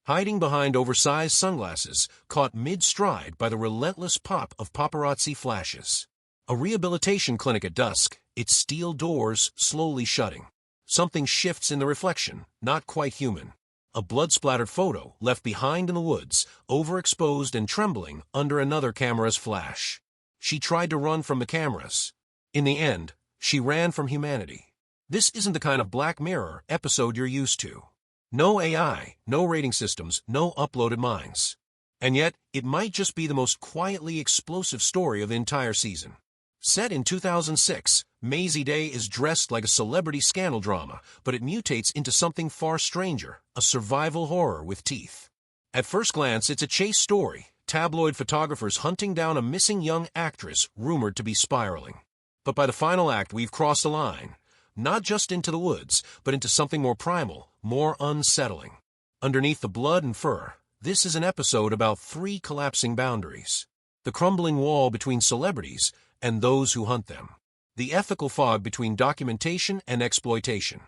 hiding behind oversized sunglasses, caught mid-stride by the relentless pop of paparazzi flashes. A rehabilitation clinic at dusk, its steel doors slowly shutting. Something shifts in the reflection, not quite human. A blood-splattered photo left behind in the woods, overexposed and trembling under another camera's flash. She tried to run from the cameras. In the end, she ran from humanity. This isn't the kind of Black Mirror episode you're used to. No AI, no rating systems, no uploaded minds. And yet, it might just be the most quietly explosive story of the entire season. Set in 2006, Mazey Day is dressed like a celebrity scandal drama, but it mutates into something far stranger, a survival horror with teeth. At first glance, it's a chase story, tabloid photographers hunting down a missing young actress rumored to be spiraling. But by the final act, we've crossed a line, not just into the woods, but into something more primal, more unsettling. Underneath the blood and fur, this is an episode about three collapsing boundaries. The crumbling wall between celebrities and those who hunt them. The ethical fog between documentation and exploitation.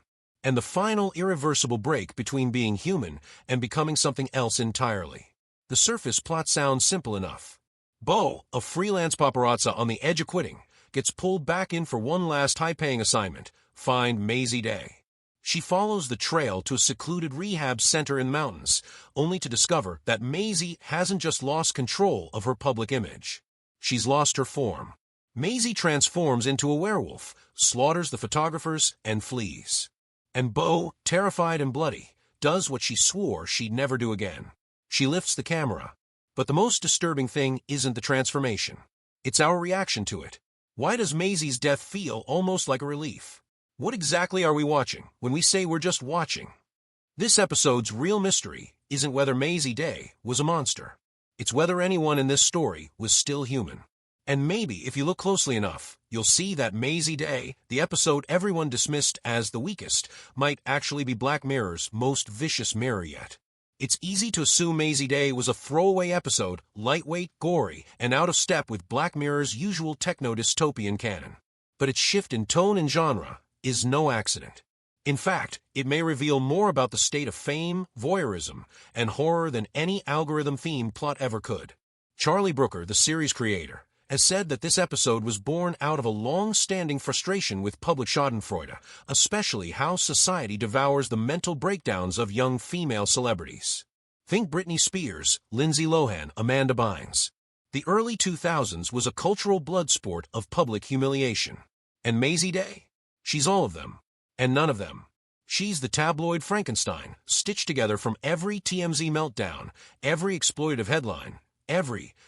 And the final irreversible break between being human and becoming something else entirely. The surface plot sounds simple enough. Beau, a freelance paparazzi on the edge of quitting, gets pulled back in for one last high-paying assignment, find Mazey Day. She follows the trail to a secluded rehab center in the mountains, only to discover that Mazey hasn't just lost control of her public image. She's lost her form. Mazey transforms into a werewolf, slaughters the photographers, and flees. And Beau, terrified and bloody, does what she swore she'd never do again. She lifts the camera. But the most disturbing thing isn't the transformation. It's our reaction to it. Why does Mazey's death feel almost like a relief? What exactly are we watching when we say we're just watching? This episode's real mystery isn't whether Mazey Day was a monster. It's whether anyone in this story was still human. And maybe, if you look closely enough, you'll see that Mazey Day, the episode everyone dismissed as the weakest, might actually be Black Mirror's most vicious mirror yet. It's easy to assume Mazey Day was a throwaway episode, lightweight, gory, and out of step with Black Mirror's usual techno-dystopian canon. But its shift in tone and genre is no accident. In fact, it may reveal more about the state of fame, voyeurism, and horror than any algorithm-themed plot ever could. Charlie Brooker, the series creator, has said that this episode was born out of a long-standing frustration with public schadenfreude, especially how society devours the mental breakdowns of young female celebrities. Think Britney Spears, Lindsay Lohan, Amanda Bynes. The early 2000s was a cultural blood sport of public humiliation. And Mazey Day? She's all of them, and none of them. She's the tabloid Frankenstein, stitched together from every TMZ meltdown, every exploitative headline,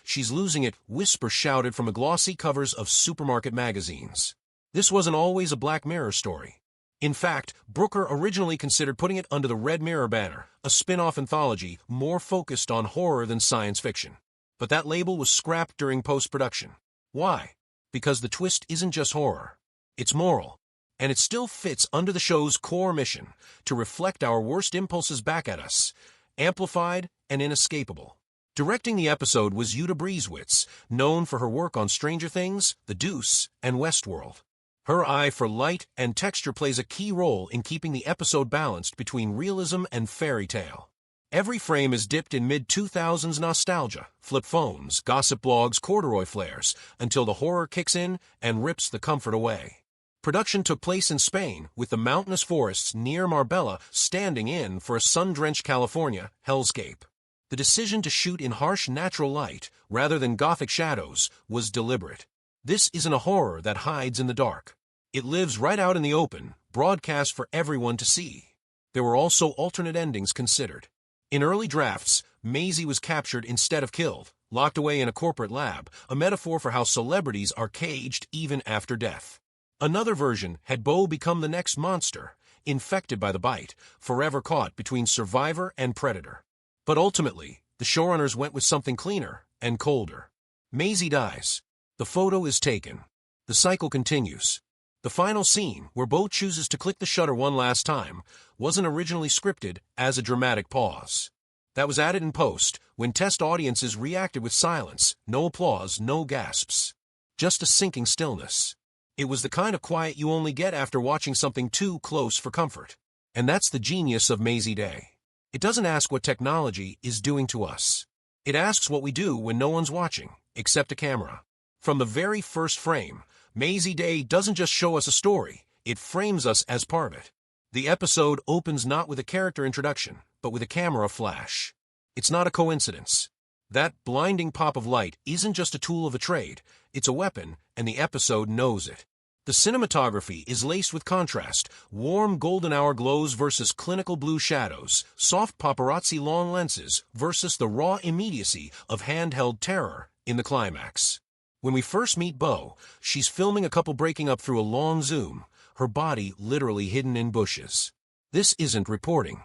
she's losing it, whisper shouted from the glossy covers of supermarket magazines. This wasn't always a Black Mirror story. In fact, Brooker originally considered putting it under the Red Mirror banner, a spin-off anthology more focused on horror than science fiction. But that label was scrapped during post-production. Why? Because the twist isn't just horror. It's moral. And it still fits under the show's core mission, to reflect our worst impulses back at us, amplified and inescapable. Directing the episode was Uta Brieswitz, known for her work on Stranger Things, The Deuce, and Westworld. Her eye for light and texture plays a key role in keeping the episode balanced between realism and fairy tale. Every frame is dipped in mid-2000s nostalgia, flip phones, gossip blogs, corduroy flares, until the horror kicks in and rips the comfort away. Production took place in Spain, with the mountainous forests near Marbella standing in for a sun-drenched California hellscape. The decision to shoot in harsh natural light, rather than gothic shadows, was deliberate. This isn't a horror that hides in the dark. It lives right out in the open, broadcast for everyone to see. There were also alternate endings considered. In early drafts, Mazey was captured instead of killed, locked away in a corporate lab, a metaphor for how celebrities are caged even after death. Another version had Beau become the next monster, infected by the bite, forever caught between survivor and predator. But ultimately, the showrunners went with something cleaner and colder. Mazey dies. The photo is taken. The cycle continues. The final scene, where Beau chooses to click the shutter one last time, wasn't originally scripted as a dramatic pause. That was added in post, when test audiences reacted with silence, no applause, no gasps. Just a sinking stillness. It was the kind of quiet you only get after watching something too close for comfort. And that's the genius of Mazey Day. It doesn't ask what technology is doing to us. It asks what we do when no one's watching, except a camera. From the very first frame, Mazey Day doesn't just show us a story, it frames us as part of it. The episode opens not with a character introduction, but with a camera flash. It's not a coincidence. That blinding pop of light isn't just a tool of the trade, it's a weapon, and the episode knows it. The cinematography is laced with contrast, warm golden hour glows versus clinical blue shadows, soft paparazzi long lenses versus the raw immediacy of handheld terror in the climax. When we first meet Bo, she's filming a couple breaking up through a long zoom, her body literally hidden in bushes. This isn't reporting.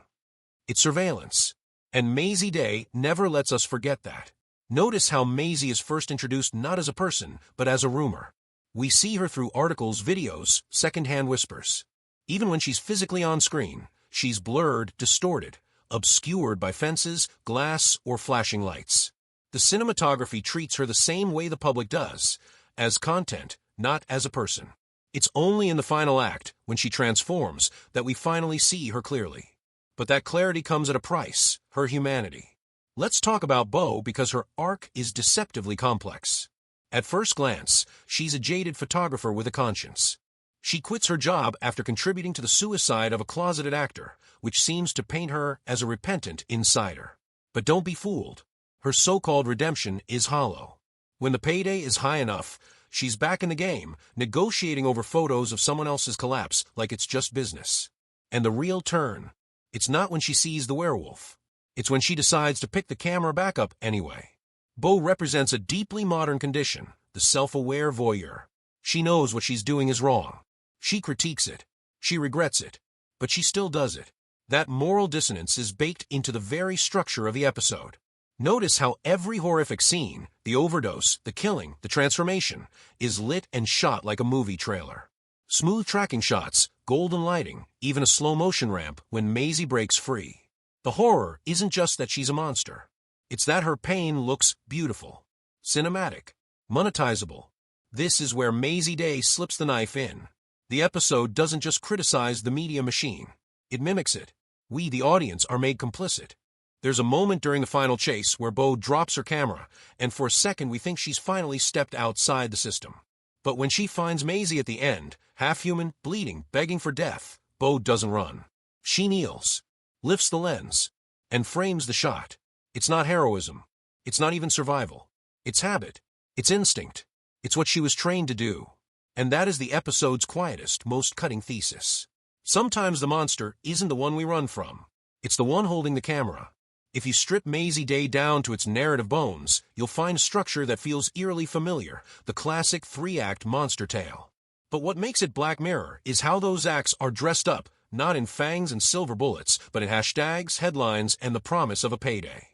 It's surveillance. And Mazey Day never lets us forget that. Notice how Mazey is first introduced not as a person, but as a rumor. We see her through articles, videos, secondhand whispers. Even when she's physically on screen, she's blurred, distorted, obscured by fences, glass, or flashing lights. The cinematography treats her the same way the public does, as content, not as a person. It's only in the final act, when she transforms, that we finally see her clearly. But that clarity comes at a price, her humanity. Let's talk about Bo because her arc is deceptively complex. At first glance, she's a jaded photographer with a conscience. She quits her job after contributing to the suicide of a closeted actor, which seems to paint her as a repentant insider. But don't be fooled. Her so-called redemption is hollow. When the payday is high enough, she's back in the game, negotiating over photos of someone else's collapse like it's just business. And the real turn, it's not when she sees the werewolf. It's when she decides to pick the camera back up anyway. Bo represents a deeply modern condition, the self-aware voyeur. She knows what she's doing is wrong. She critiques it. She regrets it. But she still does it. That moral dissonance is baked into the very structure of the episode. Notice how every horrific scene, the overdose, the killing, the transformation, is lit and shot like a movie trailer. Smooth tracking shots, golden lighting, even a slow-motion ramp when Mazey breaks free. The horror isn't just that she's a monster. It's that her pain looks beautiful, cinematic, monetizable. This is where Mazey Day slips the knife in. The episode doesn't just criticize the media machine. It mimics it. We, the audience, are made complicit. There's a moment during the final chase where Bo drops her camera, and for a second we think she's finally stepped outside the system. But when she finds Mazey at the end, half-human, bleeding, begging for death, Bo doesn't run. She kneels, lifts the lens, and frames the shot. It's not heroism. It's not even survival. It's habit. It's instinct. It's what she was trained to do. And that is the episode's quietest, most cutting thesis. Sometimes the monster isn't the one we run from. It's the one holding the camera. If you strip Mazey Day down to its narrative bones, you'll find a structure that feels eerily familiar, the classic three-act monster tale. But what makes it Black Mirror is how those acts are dressed up, not in fangs and silver bullets, but in hashtags, headlines, and the promise of a payday.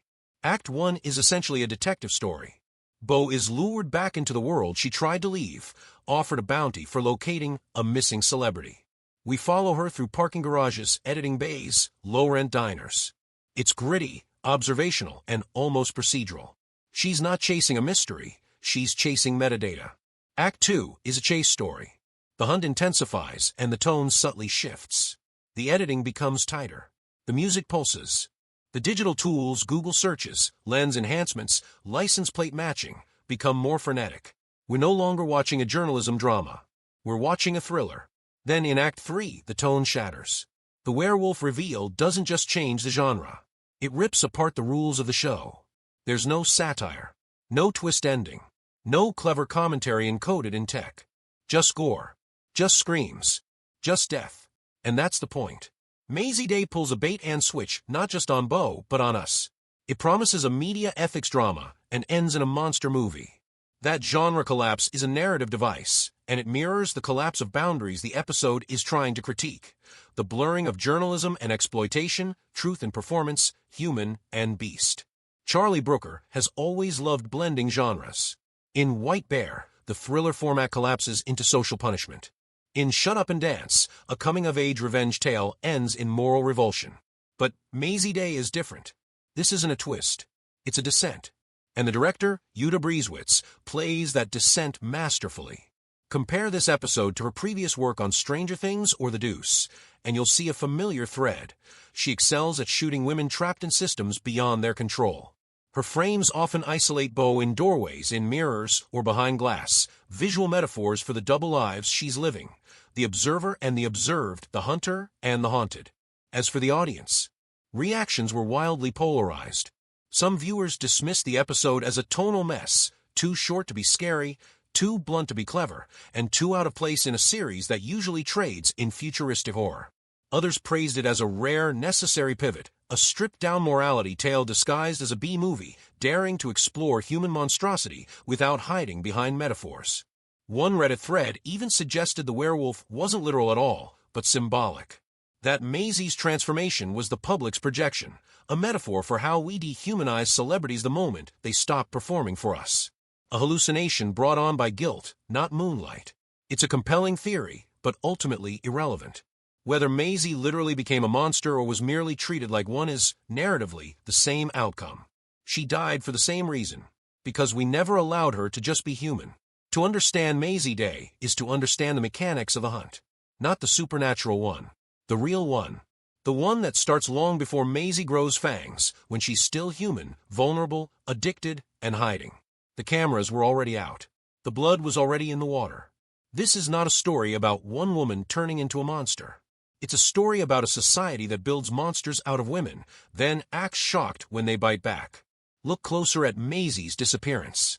Act 1 is essentially a detective story. Bo is lured back into the world she tried to leave, offered a bounty for locating a missing celebrity. We follow her through parking garages, editing bays, low-rent diners. It's gritty, observational, and almost procedural. She's not chasing a mystery, she's chasing metadata. Act 2 is a chase story. The hunt intensifies, and the tone subtly shifts. The editing becomes tighter. The music pulses. The digital tools, Google searches, lens enhancements, license plate matching, become more frenetic. We're no longer watching a journalism drama. We're watching a thriller. Then in Act 3, the tone shatters. The werewolf reveal doesn't just change the genre. It rips apart the rules of the show. There's no satire, no twist ending, no clever commentary encoded in tech. Just gore, just screams, just death. And that's the point. Mazey Day pulls a bait-and-switch not just on Bo, but on us. It promises a media ethics drama and ends in a monster movie. That genre collapse is a narrative device, and it mirrors the collapse of boundaries the episode is trying to critique. The blurring of journalism and exploitation, truth and performance, human and beast. Charlie Brooker has always loved blending genres. In White Bear, the thriller format collapses into social punishment. In Shut Up and Dance, a coming-of-age revenge tale ends in moral revulsion. But Mazey Day is different. This isn't a twist. It's a descent. And the director, Yuda Brieswitz, plays that descent masterfully. Compare this episode to her previous work on Stranger Things or The Deuce, and you'll see a familiar thread. She excels at shooting women trapped in systems beyond their control. Her frames often isolate Bo in doorways, in mirrors, or behind glass, visual metaphors for the double lives she's living: the observer and the observed, the hunter and the haunted. As for the audience, reactions were wildly polarized. Some viewers dismissed the episode as a tonal mess, too short to be scary, too blunt to be clever, and too out of place in a series that usually trades in futuristic horror. Others praised it as a rare, necessary pivot, a stripped-down morality tale disguised as a B-movie, daring to explore human monstrosity without hiding behind metaphors. One Reddit thread even suggested the werewolf wasn't literal at all, but symbolic. That Mazey's transformation was the public's projection, a metaphor for how we dehumanize celebrities the moment they stop performing for us. A hallucination brought on by guilt, not moonlight. It's a compelling theory, but ultimately irrelevant. Whether Mazey literally became a monster or was merely treated like one is, narratively, the same outcome. She died for the same reason, because we never allowed her to just be human. To understand Mazey Day is to understand the mechanics of the hunt. Not the supernatural one. The real one. The one that starts long before Mazey grows fangs, when she's still human, vulnerable, addicted, and hiding. The cameras were already out. The blood was already in the water. This is not a story about one woman turning into a monster. It's a story about a society that builds monsters out of women, then acts shocked when they bite back. Look closer at Mazey's disappearance.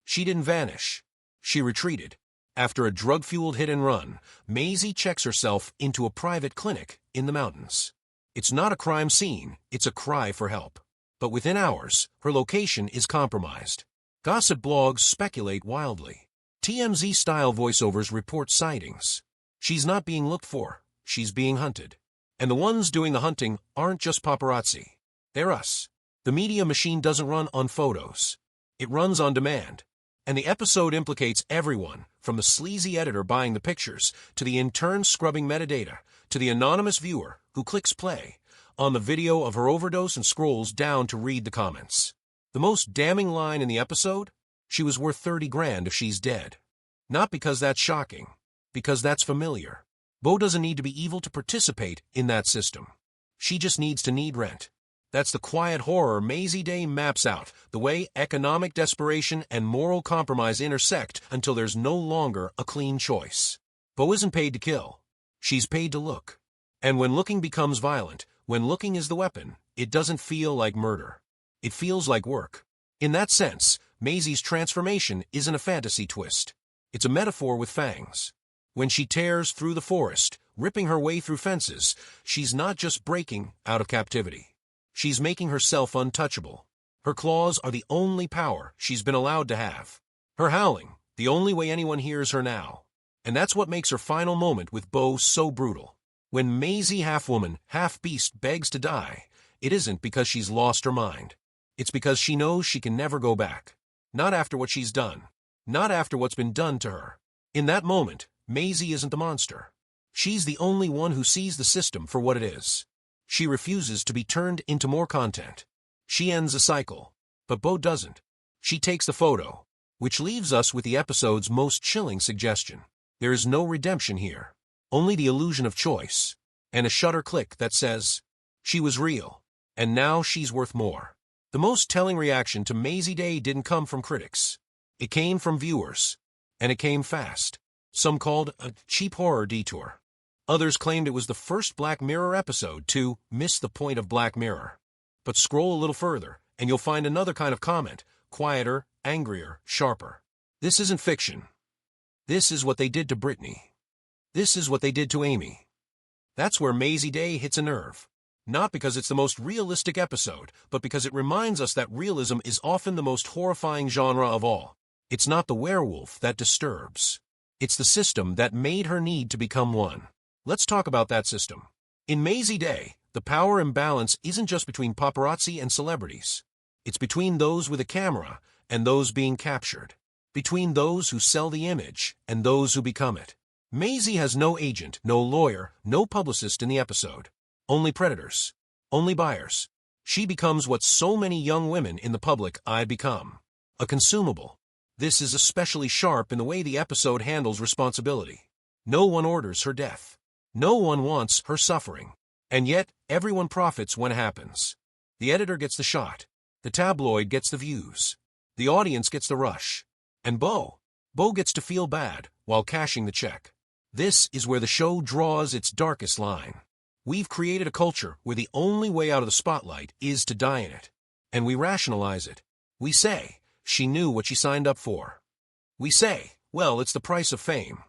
She didn't vanish. She retreated. After a drug-fueled hit-and-run, Mazey checks herself into a private clinic in the mountains. It's not a crime scene, it's a cry for help. But within hours, her location is compromised. Gossip blogs speculate wildly. TMZ-style voiceovers report sightings. She's not being looked for, she's being hunted. And the ones doing the hunting aren't just paparazzi. They're us. The media machine doesn't run on photos. It runs on demand. And the episode implicates everyone, from the sleazy editor buying the pictures, to the intern scrubbing metadata, to the anonymous viewer who clicks play on the video of her overdose and scrolls down to read the comments. The most damning line in the episode? She was worth 30 grand if she's dead. Not because that's shocking, because that's familiar. Bo doesn't need to be evil to participate in that system. She just needs to need rent. That's the quiet horror Mazey Day maps out, the way economic desperation and moral compromise intersect until there's no longer a clean choice. Bo isn't paid to kill. She's paid to look. And when looking becomes violent, when looking is the weapon, it doesn't feel like murder. It feels like work. In that sense, Mazey's transformation isn't a fantasy twist. It's a metaphor with fangs. When she tears through the forest, ripping her way through fences, she's not just breaking out of captivity. She's making herself untouchable. Her claws are the only power she's been allowed to have. Her howling, the only way anyone hears her now. And that's what makes her final moment with Bo so brutal. When Mazey, half-woman, half-beast, begs to die, it isn't because she's lost her mind. It's because she knows she can never go back. Not after what she's done. Not after what's been done to her. In that moment, Mazey isn't the monster. She's the only one who sees the system for what it is. She refuses to be turned into more content. She ends a cycle. But Bo doesn't. She takes the photo. Which leaves us with the episode's most chilling suggestion. There is no redemption here. Only the illusion of choice. And a shutter click that says, she was real. And now she's worth more. The most telling reaction to Mazey Day didn't come from critics. It came from viewers. And it came fast. Some called a cheap horror detour. Others claimed it was the first Black Mirror episode to miss the point of Black Mirror. But scroll a little further, and you'll find another kind of comment, quieter, angrier, sharper. This isn't fiction. This is what they did to Brittany. This is what they did to Amy. That's where Mazey Day hits a nerve. Not because it's the most realistic episode, but because it reminds us that realism is often the most horrifying genre of all. It's not the werewolf that disturbs. It's the system that made her need to become one. Let's talk about that system. In Mazey Day, the power imbalance isn't just between paparazzi and celebrities. It's between those with a camera and those being captured. Between those who sell the image and those who become it. Mazey has no agent, no lawyer, no publicist in the episode. Only predators. Only buyers. She becomes what so many young women in the public eye become. A consumable. This is especially sharp in the way the episode handles responsibility. No one orders her death. No one wants her suffering. And yet, everyone profits when it happens. The editor gets the shot. The tabloid gets the views. The audience gets the rush. And Bo gets to feel bad while cashing the check. This is where the show draws its darkest line. We've created a culture where the only way out of the spotlight is to die in it. And we rationalize it. We say, she knew what she signed up for. We say, well, it's the price of fame.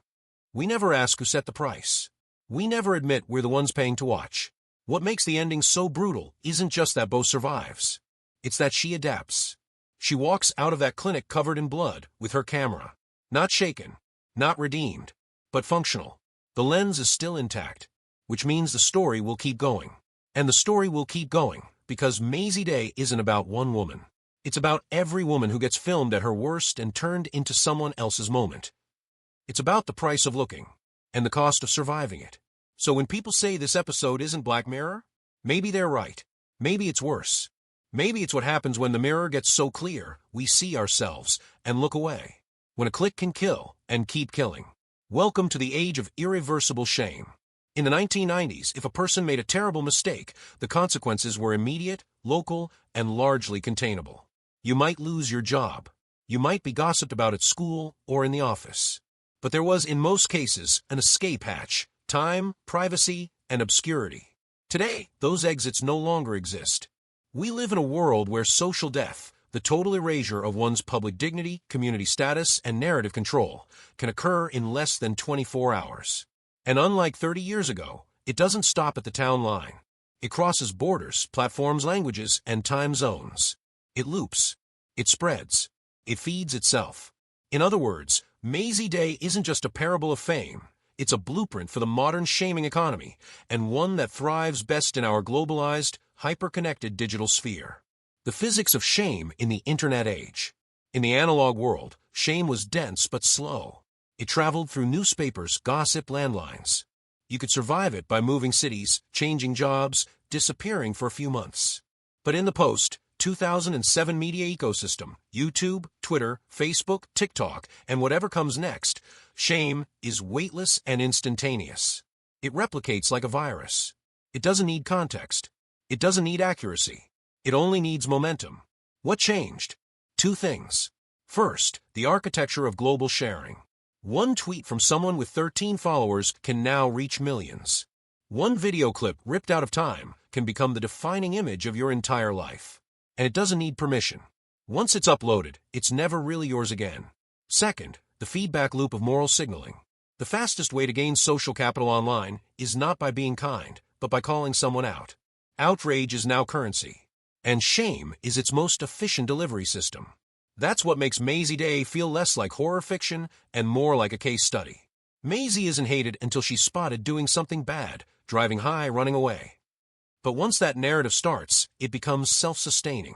We never ask who set the price. We never admit we're the ones paying to watch. What makes the ending so brutal isn't just that Bo survives. It's that she adapts. She walks out of that clinic covered in blood with her camera. Not shaken, not redeemed, but functional. The lens is still intact, which means the story will keep going. And the story will keep going because Mazey Day isn't about one woman. It's about every woman who gets filmed at her worst and turned into someone else's moment. It's about the price of looking and the cost of surviving it. So when people say this episode isn't Black Mirror, maybe they're right. Maybe it's worse. Maybe it's what happens when the mirror gets so clear we see ourselves and look away. When a click can kill and keep killing. Welcome to the age of irreversible shame. In the 1990s, if a person made a terrible mistake, the consequences were immediate, local, and largely containable. You might lose your job. You might be gossiped about at school or in the office. But there was, in most cases, an escape hatch: time, privacy, and obscurity. Today, those exits no longer exist. We live in a world where social death, the total erasure of one's public dignity, community status, and narrative control, can occur in less than 24 hours. And unlike 30 years ago, it doesn't stop at the town line. It crosses borders, platforms, languages, and time zones. It loops. It spreads. It feeds itself. In other words, Mazey Day isn't just a parable of fame. It's a blueprint for the modern shaming economy, and one that thrives best in our globalized, hyper-connected digital sphere. The physics of shame in the internet age. In the analog world, shame was dense but slow. It traveled through newspapers, gossip, landlines. You could survive it by moving cities, changing jobs, disappearing for a few months. But in the post-2007 media ecosystem, YouTube, Twitter, Facebook, TikTok, and whatever comes next, shame is weightless and instantaneous. It replicates like a virus. It doesn't need context. It doesn't need accuracy. It only needs momentum. What changed? Two things. First, the architecture of global sharing. One tweet from someone with 13 followers can now reach millions. One video clip ripped out of time can become the defining image of your entire life. And it doesn't need permission. Once it's uploaded, it's never really yours again. Second, the feedback loop of moral signaling. The fastest way to gain social capital online is not by being kind, but by calling someone out. Outrage is now currency. And shame is its most efficient delivery system. That's what makes Mazey Day feel less like horror fiction and more like a case study. Mazey isn't hated until she's spotted doing something bad, driving high, running away. But once that narrative starts, it becomes self-sustaining.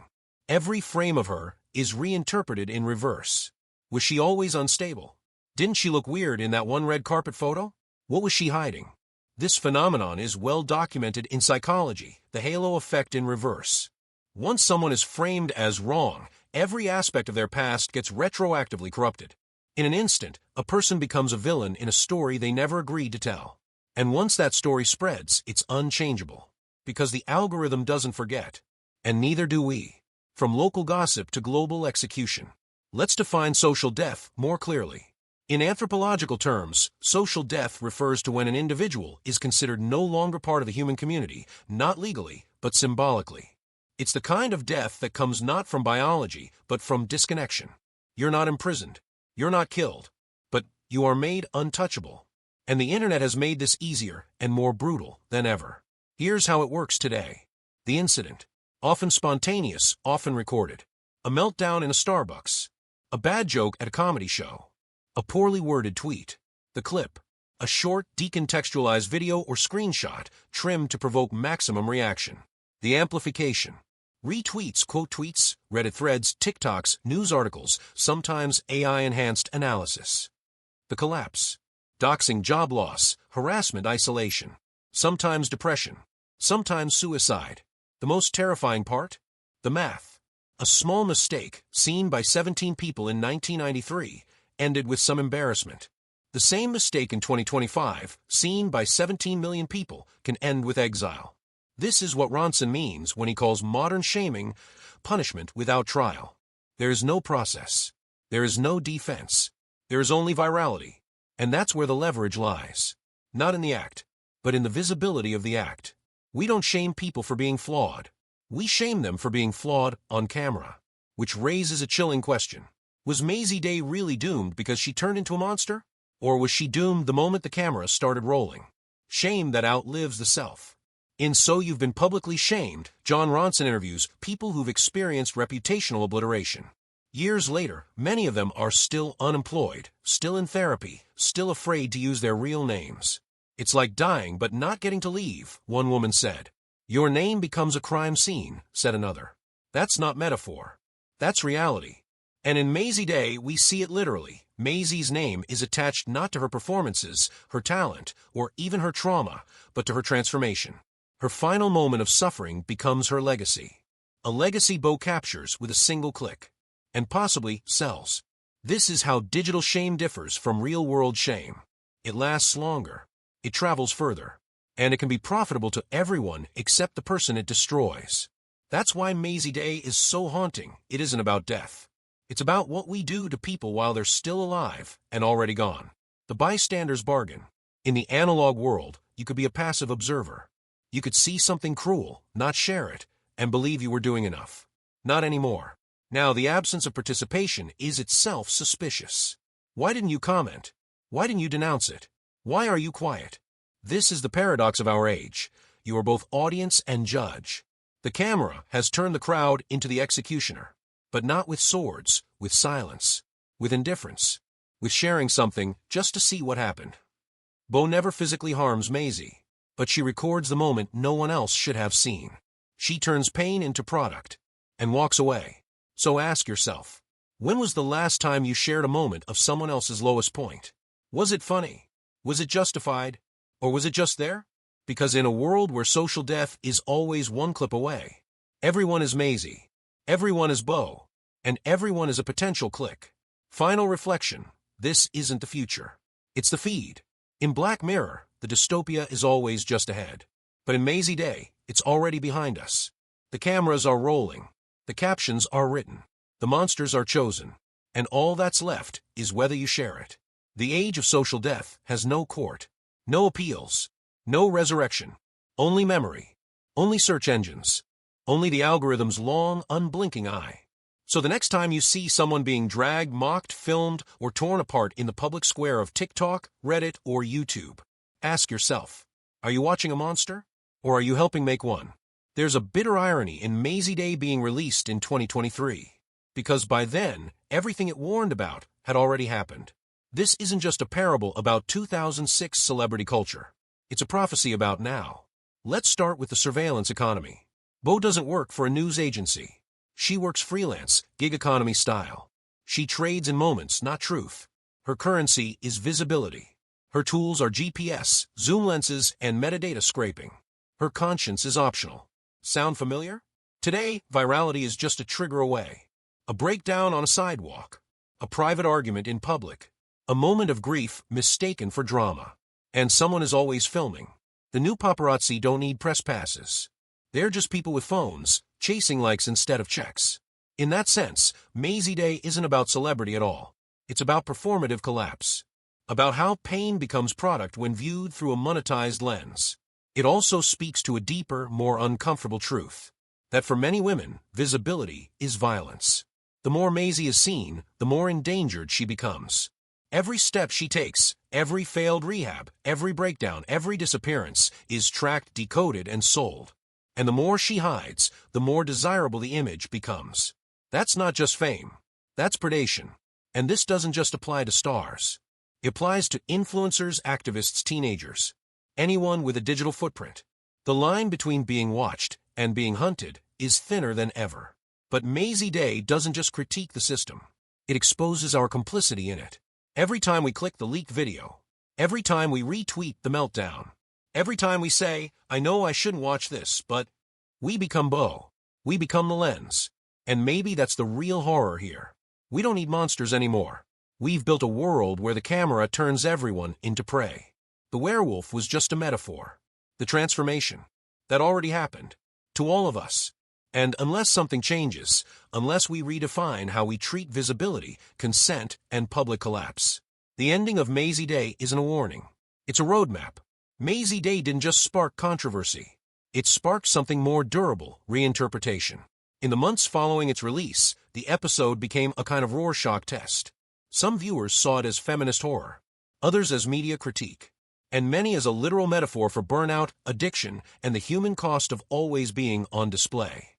Every frame of her is reinterpreted in reverse. Was she always unstable? Didn't she look weird in that one red carpet photo? What was she hiding? This phenomenon is well documented in psychology, the halo effect in reverse. Once someone is framed as wrong, every aspect of their past gets retroactively corrupted. In an instant, a person becomes a villain in a story they never agreed to tell. And once that story spreads, it's unchangeable. Because the algorithm doesn't forget. And neither do we. From local gossip to global execution. Let's define social death more clearly. In anthropological terms, social death refers to when an individual is considered no longer part of the human community, not legally, but symbolically. It's the kind of death that comes not from biology, but from disconnection. You're not imprisoned. You're not killed. But you are made untouchable. And the internet has made this easier and more brutal than ever. Here's how it works today. The incident. Often spontaneous, often recorded. A meltdown in a Starbucks. A bad joke at a comedy show. A poorly worded tweet. The clip. A short, decontextualized video or screenshot trimmed to provoke maximum reaction. The amplification. Retweets, quote tweets, Reddit threads, TikToks, news articles, sometimes AI-enhanced analysis. The collapse. Doxing, job loss, harassment, isolation. Sometimes depression. Sometimes suicide. The most terrifying part? The math. A small mistake, seen by 17 people in 1993, ended with some embarrassment. The same mistake in 2025, seen by 17 million people, can end with exile. This is what Ronson means when he calls modern shaming punishment without trial. There is no process. There is no defense. There is only virality. And that's where the leverage lies. Not in the act, but in the visibility of the act. We don't shame people for being flawed. We shame them for being flawed on camera. Which raises a chilling question. Was Mazey Day really doomed because she turned into a monster? Or was she doomed the moment the camera started rolling? Shame that outlives the self. In So You've Been Publicly Shamed, Jon Ronson interviews people who've experienced reputational obliteration. Years later, many of them are still unemployed, still in therapy, still afraid to use their real names. It's like dying but not getting to leave, one woman said. Your name becomes a crime scene, said another. That's not metaphor. That's reality. And in Mazey Day, we see it literally. Mazey's name is attached not to her performances, her talent, or even her trauma, but to her transformation. Her final moment of suffering becomes her legacy. A legacy Bo captures with a single click. And possibly sells. This is how digital shame differs from real-world shame. It lasts longer. It travels further. And it can be profitable to everyone except the person it destroys. That's why Mazey Day is so haunting. It isn't about death. It's about what we do to people while they're still alive and already gone. The bystander's bargain. In the analog world, you could be a passive observer. You could see something cruel, not share it, and believe you were doing enough. Not anymore. Now, the absence of participation is itself suspicious. Why didn't you comment? Why didn't you denounce it? Why are you quiet? This is the paradox of our age. You are both audience and judge. The camera has turned the crowd into the executioner. But not with swords, with silence, with indifference, with sharing something just to see what happened. Bo never physically harms Mazey, but she records the moment no one else should have seen. She turns pain into product and walks away. So ask yourself, when was the last time you shared a moment of someone else's lowest point? Was it funny? Was it justified? Or was it just there? Because in a world where social death is always one clip away, everyone is Mazey, everyone is Bo, and everyone is a potential click. Final reflection, this isn't the future. It's the feed. In Black Mirror, the dystopia is always just ahead. But in Mazey Day, it's already behind us. The cameras are rolling. The captions are written. The monsters are chosen. And all that's left is whether you share it. The age of social death has no court, no appeals, no resurrection, only memory, only search engines, only the algorithm's long, unblinking eye. So the next time you see someone being dragged, mocked, filmed, or torn apart in the public square of TikTok, Reddit, or YouTube, ask yourself, are you watching a monster? Or are you helping make one? There's a bitter irony in Mazey Day being released in 2023, because by then, everything it warned about had already happened. This isn't just a parable about 2006 celebrity culture. It's a prophecy about now. Let's start with the surveillance economy. Bo doesn't work for a news agency. She works freelance, gig economy style. She trades in moments, not truth. Her currency is visibility. Her tools are GPS, zoom lenses, and metadata scraping. Her conscience is optional. Sound familiar? Today, virality is just a trigger away. A breakdown on a sidewalk. A private argument in public. A moment of grief mistaken for drama. And someone is always filming. The new paparazzi don't need press passes. They're just people with phones, chasing likes instead of checks. In that sense, Mazey Day isn't about celebrity at all. It's about performative collapse. About how pain becomes product when viewed through a monetized lens. It also speaks to a deeper, more uncomfortable truth. That for many women, visibility is violence. The more Mazey is seen, the more endangered she becomes. Every step she takes, every failed rehab, every breakdown, every disappearance is tracked, decoded, and sold. And the more she hides, the more desirable the image becomes. That's not just fame. That's predation. And this doesn't just apply to stars. It applies to influencers, activists, teenagers. Anyone with a digital footprint. The line between being watched and being hunted is thinner than ever. But Mazey Day doesn't just critique the system. It exposes our complicity in it. Every time we click the leaked video, every time we retweet the meltdown, every time we say, I know I shouldn't watch this, but we become Bo. We become the lens. And maybe that's the real horror here. We don't need monsters anymore. We've built a world where the camera turns everyone into prey. The werewolf was just a metaphor. The transformation. That already happened. To all of us. And unless something changes, unless we redefine how we treat visibility, consent, and public collapse, the ending of Mazey Day isn't a warning. It's a roadmap. Mazey Day didn't just spark controversy. It sparked something more durable, reinterpretation. In the months following its release, the episode became a kind of Rorschach test. Some viewers saw it as feminist horror, others as media critique, and many as a literal metaphor for burnout, addiction, and the human cost of always being on display.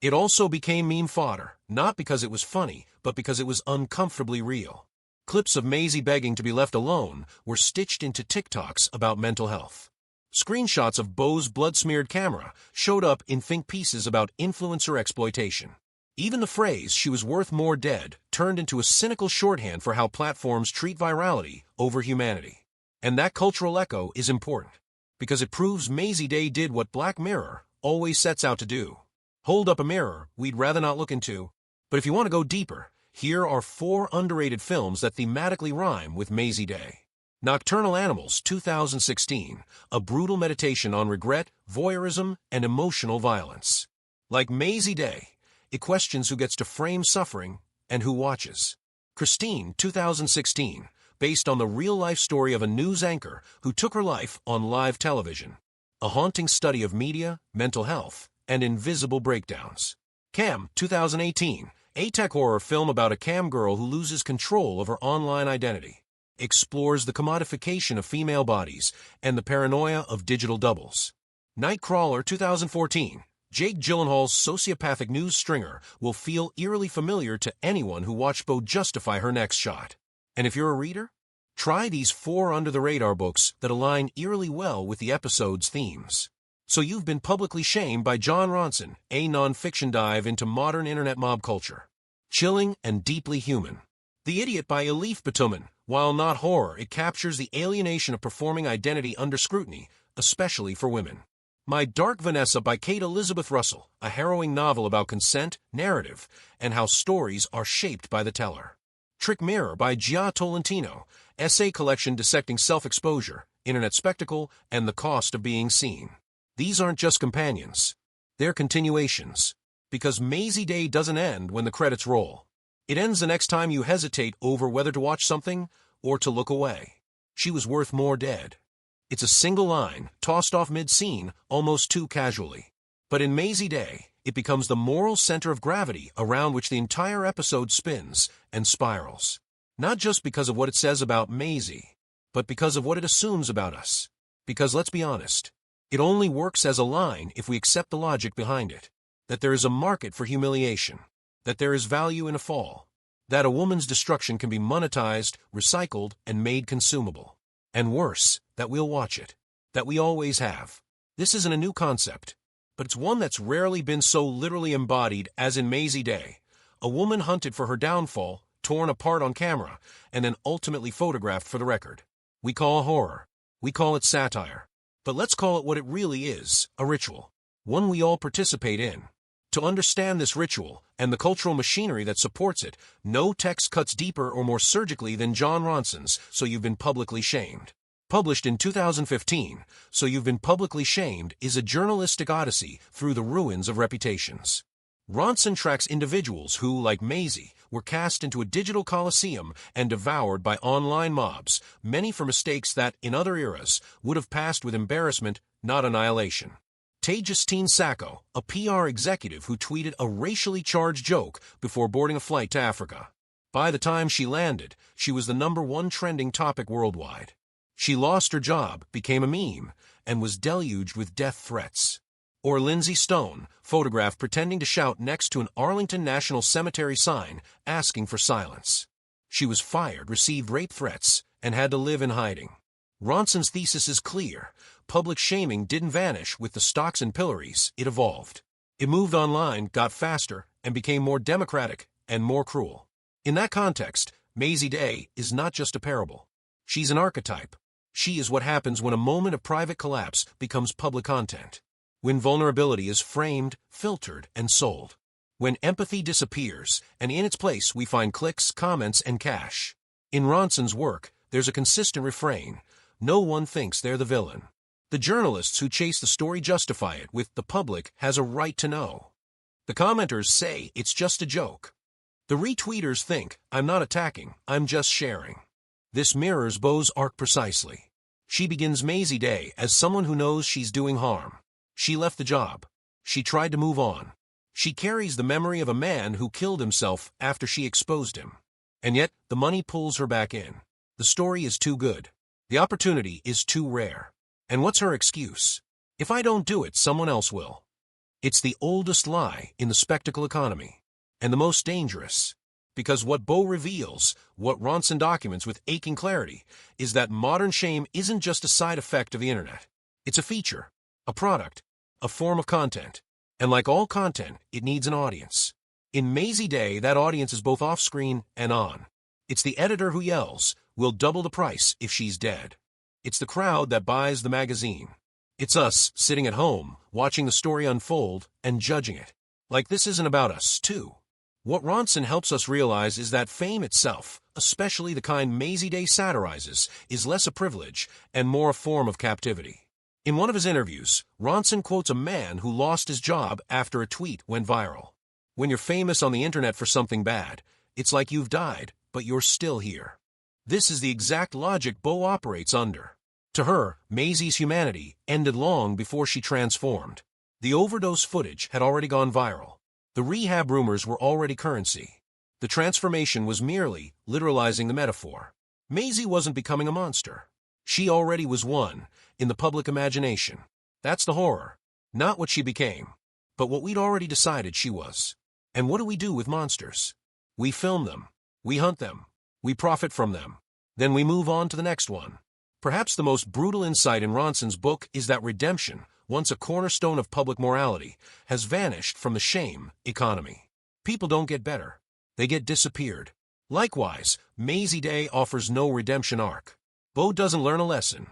It also became meme fodder, not because it was funny, but because it was uncomfortably real. Clips of Mazey begging to be left alone were stitched into TikToks about mental health. Screenshots of Beau's blood-smeared camera showed up in think pieces about influencer exploitation. Even the phrase, "she was worth more dead," turned into a cynical shorthand for how platforms treat virality over humanity. And that cultural echo is important, because it proves Mazey Day did what Black Mirror always sets out to do. Hold up a mirror we'd rather not look into. But if you want to go deeper, here are 4 underrated films that thematically rhyme with Mazey Day. Nocturnal Animals, 2016, a brutal meditation on regret, voyeurism, and emotional violence. Like Mazey Day, it questions who gets to frame suffering and who watches. Christine, 2016, based on the real-life story of a news anchor who took her life on live television. A haunting study of media, mental health, and invisible breakdowns. Cam, 2018, a tech horror film about a cam girl who loses control of her online identity. Explores the commodification of female bodies and the paranoia of digital doubles. Nightcrawler, 2014, Jake Gyllenhaal's sociopathic news stringer will feel eerily familiar to anyone who watched Beau justify her next shot. And if you're a reader, try these 4 under-the-radar books that align eerily well with the episode's themes. So You've Been Publicly Shamed by John Ronson, a non-fiction dive into modern internet mob culture. Chilling and deeply human. The Idiot by Elif Batuman. While not horror, it captures the alienation of performing identity under scrutiny, especially for women. My Dark Vanessa by Kate Elizabeth Russell, a harrowing novel about consent, narrative, and how stories are shaped by the teller. Trick Mirror by Gia Tolentino, essay collection dissecting self-exposure, internet spectacle, and the cost of being seen. These aren't just companions. They're continuations. Because Mazey Day doesn't end when the credits roll. It ends the next time you hesitate over whether to watch something or to look away. She was worth more dead. It's a single line, tossed off mid-scene, almost too casually. But in Mazey Day, it becomes the moral center of gravity around which the entire episode spins and spirals. Not just because of what it says about Mazey, but because of what it assumes about us. Because let's be honest, it only works as a line if we accept the logic behind it. That there is a market for humiliation. That there is value in a fall. That a woman's destruction can be monetized, recycled, and made consumable. And worse, that we'll watch it. That we always have. This isn't a new concept, but it's one that's rarely been so literally embodied as in Mazey Day. A woman hunted for her downfall, torn apart on camera, and then ultimately photographed for the record. We call it horror. We call it satire. But let's call it what it really is, a ritual. One we all participate in. To understand this ritual, and the cultural machinery that supports it, no text cuts deeper or more surgically than John Ronson's So You've Been Publicly Shamed. Published in 2015, So You've Been Publicly Shamed is a journalistic odyssey through the ruins of reputations. Ronson tracks individuals who, like Mazey, were cast into a digital coliseum and devoured by online mobs, many for mistakes that, in other eras, would have passed with embarrassment, not annihilation. Tejastine Sacco, a PR executive who tweeted a racially charged joke before boarding a flight to Africa. By the time she landed, she was the #1 trending topic worldwide. She lost her job, became a meme, and was deluged with death threats. Or Lindsay Stone, photographed pretending to shout next to an Arlington National Cemetery sign asking for silence. She was fired, received rape threats, and had to live in hiding. Ronson's thesis is clear. Public shaming didn't vanish with the stocks and pillories, it evolved. It moved online, got faster, and became more democratic and more cruel. In that context, Mazey Day is not just a parable. She's an archetype. She is what happens when a moment of private collapse becomes public content. When vulnerability is framed, filtered, and sold. When empathy disappears, and in its place we find clicks, comments, and cash. In Ronson's work, there's a consistent refrain: no one thinks they're the villain. The journalists who chase the story justify it with "the public has a right to know." The commenters say it's just a joke. The retweeters think, "I'm not attacking, I'm just sharing." This mirrors Beau's arc precisely. She begins Mazey Day as someone who knows she's doing harm. She left the job. She tried to move on. She carries the memory of a man who killed himself after she exposed him. And yet, the money pulls her back in. The story is too good. The opportunity is too rare. And what's her excuse? "If I don't do it, someone else will." It's the oldest lie in the spectacle economy, and the most dangerous. Because what Beau reveals, what Ronson documents with aching clarity, is that modern shame isn't just a side effect of the internet. It's a feature, a product, a form of content. And like all content, it needs an audience. In Mazey Day, that audience is both off-screen and on. It's the editor who yells, "We'll double the price if she's dead." It's the crowd that buys the magazine. It's us, sitting at home, watching the story unfold and judging it. Like this isn't about us, too. What Ronson helps us realize is that fame itself, especially the kind Mazey Day satirizes, is less a privilege and more a form of captivity. In one of his interviews, Ronson quotes a man who lost his job after a tweet went viral. When you're famous on the internet for something bad, it's like you've died, but you're still here. This is the exact logic Beau operates under. To her, Mazey's humanity ended long before she transformed. The overdose footage had already gone viral. The rehab rumors were already currency. The transformation was merely literalizing the metaphor. Mazey wasn't becoming a monster. She already was one, in the public imagination. That's the horror. Not what she became, but what we'd already decided she was. And what do we do with monsters? We film them. We hunt them. We profit from them. Then we move on to the next one. Perhaps the most brutal insight in Ronson's book is that redemption, once a cornerstone of public morality, has vanished from the shame economy. People don't get better. They get disappeared. Likewise, Mazey Day offers no redemption arc. Beau doesn't learn a lesson.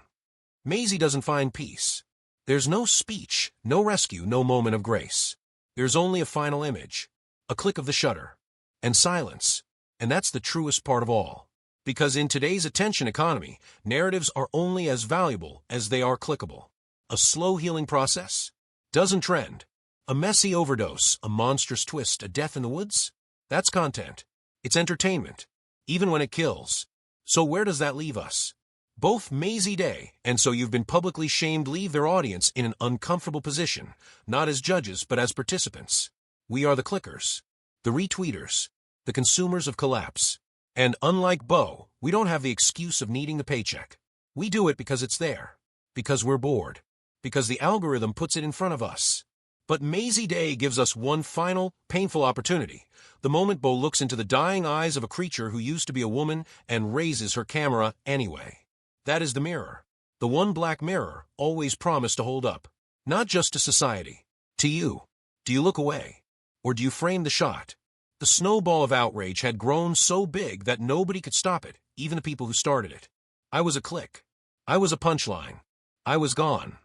Mazey doesn't find peace. There's no speech, no rescue, no moment of grace. There's only a final image, a click of the shutter, and silence. And that's the truest part of all. Because in today's attention economy, narratives are only as valuable as they are clickable. A slow healing process? Doesn't trend. A messy overdose, a monstrous twist, a death in the woods? That's content. It's entertainment, even when it kills. So where does that leave us? Both Mazey Day and So You've Been Publicly Shamed leave their audience in an uncomfortable position, not as judges but as participants. We are the clickers, the retweeters, the consumers of collapse. And unlike Beau, we don't have the excuse of needing the paycheck. We do it because it's there, because we're bored, because the algorithm puts it in front of us. But Mazey Day gives us one final, painful opportunity, the moment Beau looks into the dying eyes of a creature who used to be a woman and raises her camera anyway. That is the mirror, the one black mirror always promised to hold up, not just to society, to you. Do you look away? Or do you frame the shot? The snowball of outrage had grown so big that nobody could stop it, even the people who started it. I was a click. I was a punchline. I was gone.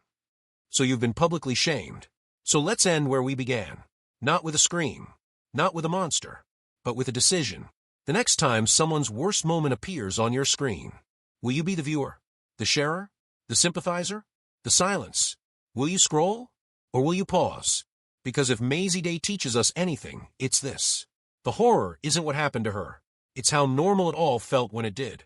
So you've been publicly shamed. So let's end where we began. Not with a scream. Not with a monster. But with a decision. The next time someone's worst moment appears on your screen, will you be the viewer? The sharer? The sympathizer? The silence? Will you scroll? Or will you pause? Because if Mazey Day teaches us anything, it's this. The horror isn't what happened to her. It's how normal it all felt when it did.